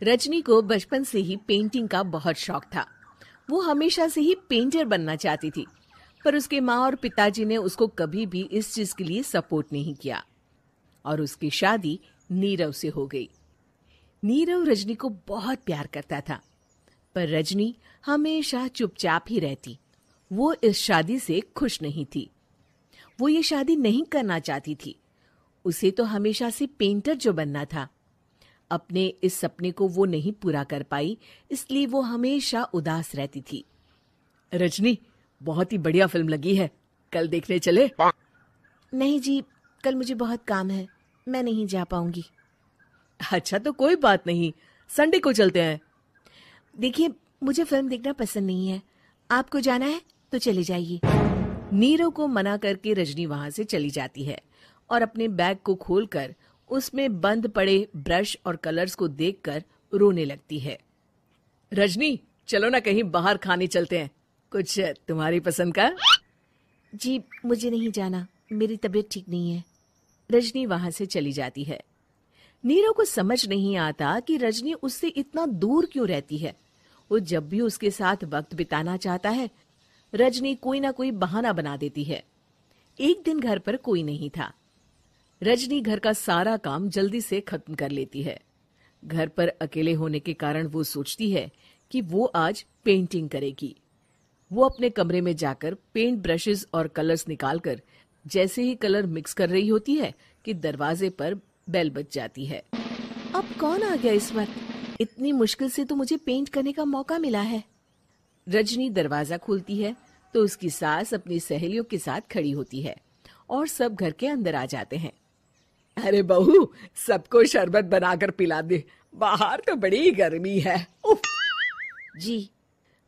रजनी को बचपन से ही पेंटिंग का बहुत शौक था। वो हमेशा से ही पेंटर बनना चाहती थी, पर उसके माँ और पिताजी ने उसको कभी भी इस चीज के लिए सपोर्ट नहीं किया और उसकी शादी नीरव से हो गई। नीरव रजनी को बहुत प्यार करता था, पर रजनी हमेशा चुपचाप ही रहती। वो इस शादी से खुश नहीं थी। वो ये शादी नहीं करना चाहती थी। उसे तो हमेशा से पेंटर जो बनना था। अपने इस सपने को वो नहीं पूरा कर पाई, इसलिए वो हमेशा उदास रहती थी। रजनी, बहुत ही बढ़िया फिल्म लगी है, कल देखने चले? नहीं जी, कल मुझे बहुत काम है, मैं नहीं जा पाऊंगी। अच्छा तो कोई बात नहीं, संडे को चलते हैं। देखिए, मुझे फिल्म देखना पसंद नहीं है। आपको जाना है तो चले जाइए। नीरव को मना करके रजनी वहां से चली जाती है और अपने बैग को खोलकर उसमें बंद पड़े ब्रश और कलर्स को देखकर रोने लगती है। रजनी, चलो ना कहीं बाहर खाने चलते हैं, कुछ तुम्हारी पसंद का। जी, मुझे नहीं जाना, मेरी तबीयत ठीक नहीं है। रजनी वहां से चली जाती है। नीरव को समझ नहीं आता कि रजनी उससे इतना दूर क्यों रहती है। वो जब भी उसके साथ वक्त बिताना चाहता है, रजनी कोई ना कोई बहाना बना देती है। एक दिन घर पर कोई नहीं था। रजनी घर का सारा काम जल्दी से खत्म कर लेती है। घर पर अकेले होने के कारण वो सोचती है कि वो आज पेंटिंग करेगी। वो अपने कमरे में जाकर पेंट ब्रशेस और कलर्स निकालकर जैसे ही कलर मिक्स कर रही होती है कि दरवाजे पर बेल बज जाती है। अब कौन आ गया इस वक्त? इतनी मुश्किल से तो मुझे पेंट करने का मौका मिला है। रजनी दरवाजा खोलती है तो उसकी सास अपनी सहेलियों के साथ खड़ी होती है और सब घर के अंदर आ जाते हैं। अरे बहू, सबको शरबत बनाकर पिला दे, बाहर तो बड़ी गर्मी है। उफ। जी।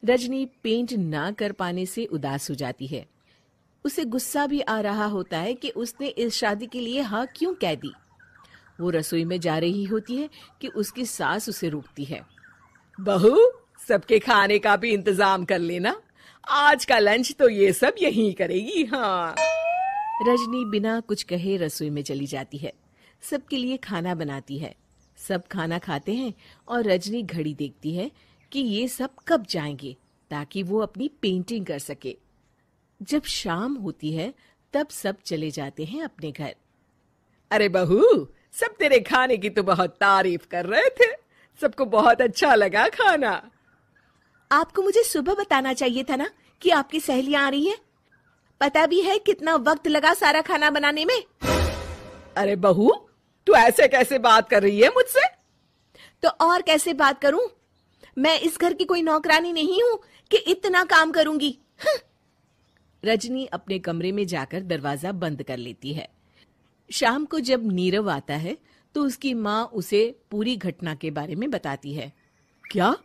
रजनी पेंट ना कर पाने से उदास हो जाती है। उसे गुस्सा भी आ रहा होता है कि उसने इस शादी के लिए हाँ क्यों कह दी। वो रसोई में जा रही होती है कि उसकी सास उसे रोकती है। बहू, सबके खाने का भी इंतजाम कर लेना, आज का लंच तो ये सब यहीं करेगी। हाँ। रजनी बिना कुछ कहे रसोई में चली जाती है। सबके लिए खाना बनाती है। सब खाना खाते हैं और रजनी घड़ी देखती है कि ये सब कब जाएंगे ताकि वो अपनी पेंटिंग कर सके। जब शाम होती है तब सब चले जाते हैं अपने घर। अरे बहू, सब तेरे खाने की तो बहुत तारीफ कर रहे थे, सबको बहुत अच्छा लगा खाना। आपको मुझे सुबह बताना चाहिए था ना कि आपकी सहेलियां आ रही हैं। पता भी है कितना वक्त लगा सारा खाना बनाने में। अरे बहू, तू ऐसे कैसे बात कर रही है मुझसे? तो और कैसे बात करूं? मैं इस घर की कोई नौकरानी नहीं हूं कि इतना काम करूंगी। रजनी अपने कमरे में जाकर दरवाजा बंद कर लेती है। शाम को जब नीरव आता है तो उसकी माँ उसे पूरी घटना के बारे में बताती है। क्या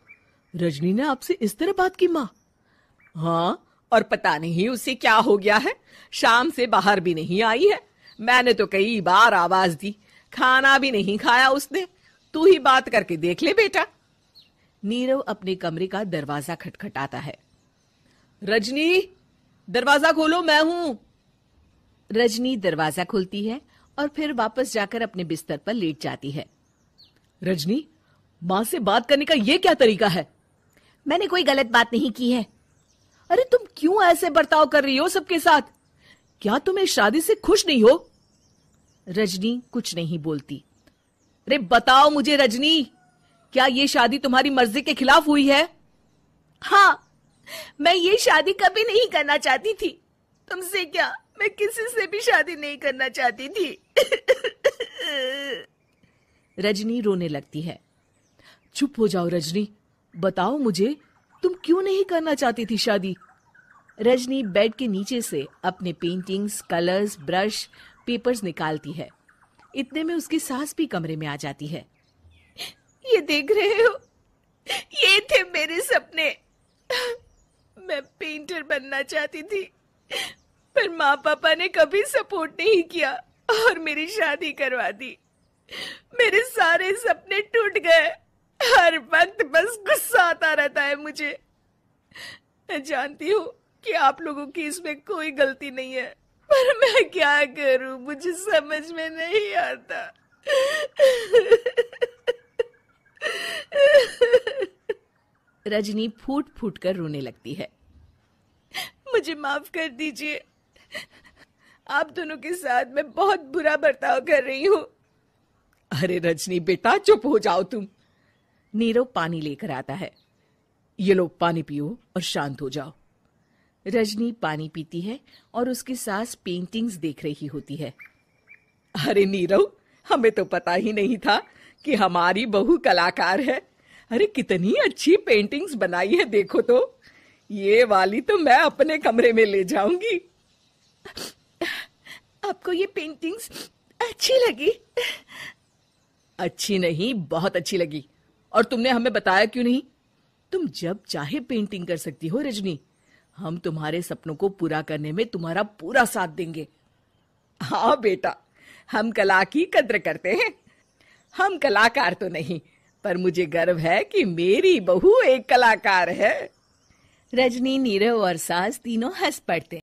रजनी ने आपसे इस तरह बात की माँ? हाँ, और पता नहीं उसे क्या हो गया है, शाम से बाहर भी नहीं आई है। मैंने तो कई बार आवाज दी, खाना भी नहीं खाया उसने। तू ही बात करके देख ले बेटा। नीरव अपने कमरे का दरवाजा खटखटाता है। रजनी, दरवाजा खोलो, मैं हूं। रजनी दरवाजा खोलती है और फिर वापस जाकर अपने बिस्तर पर लेट जाती है। रजनी, माँ से बात करने का ये क्या तरीका है? मैंने कोई गलत बात नहीं की है। अरे तुम क्यों ऐसे बर्ताव कर रही हो सबके साथ? क्या तुम इस शादी से खुश नहीं हो? रजनी कुछ नहीं बोलती। अरे बताओ मुझे रजनी, क्या ये शादी तुम्हारी मर्जी के खिलाफ हुई है? हाँ, मैं ये शादी कभी नहीं करना चाहती थी। तुमसे क्या, मैं किसी से भी शादी नहीं करना चाहती थी। रजनी रोने लगती है। चुप हो जाओ रजनी, बताओ मुझे, तुम क्यों नहीं करना चाहती थी शादी? रजनी बेड के नीचे से अपने पेंटिंग्स, कलर्स, ब्रश, पेपर्स निकालती है। इतने में उसकी सास भी कमरे में आ जाती है। ये देख रहे हो, ये थे मेरे सपने। मैं पेंटर बनना चाहती थी, पर माँ पापा ने कभी सपोर्ट नहीं किया और मेरी शादी करवा दी। मेरे सारे सपने टूट गए। हर वक्त बस गुस्सा आता रहता है मुझे। मैं जानती हूँ कि आप लोगों की इसमें कोई गलती नहीं है, पर मैं क्या करूं, मुझे समझ में नहीं आता। रजनी फूट फूट कर रोने लगती है। मुझे माफ कर दीजिए, आप दोनों के साथ मैं बहुत बुरा बर्ताव कर रही हूँ। अरे रजनी बेटा, चुप हो जाओ तुम। नीरव पानी लेकर आता है। ये लो पानी पियो और शांत हो जाओ। रजनी पानी पीती है और उसकी सास पेंटिंग्स देख रही होती है। अरे नीरव, हमें तो पता ही नहीं था कि हमारी बहू कलाकार है। अरे कितनी अच्छी पेंटिंग्स बनाई है, देखो तो। ये वाली तो मैं अपने कमरे में ले जाऊंगी। आपको ये पेंटिंग्स अच्छी लगी? अच्छी नहीं, बहुत अच्छी लगी। और तुमने हमें बताया क्यों नहीं? तुम जब चाहे पेंटिंग कर सकती हो रजनी। हम तुम्हारे सपनों को पूरा करने में तुम्हारा पूरा साथ देंगे। हाँ बेटा, हम कला की कद्र करते हैं। हम कलाकार तो नहीं, पर मुझे गर्व है कि मेरी बहू एक कलाकार है। रजनी, नीरव और सास तीनों हंस पड़ते हैं।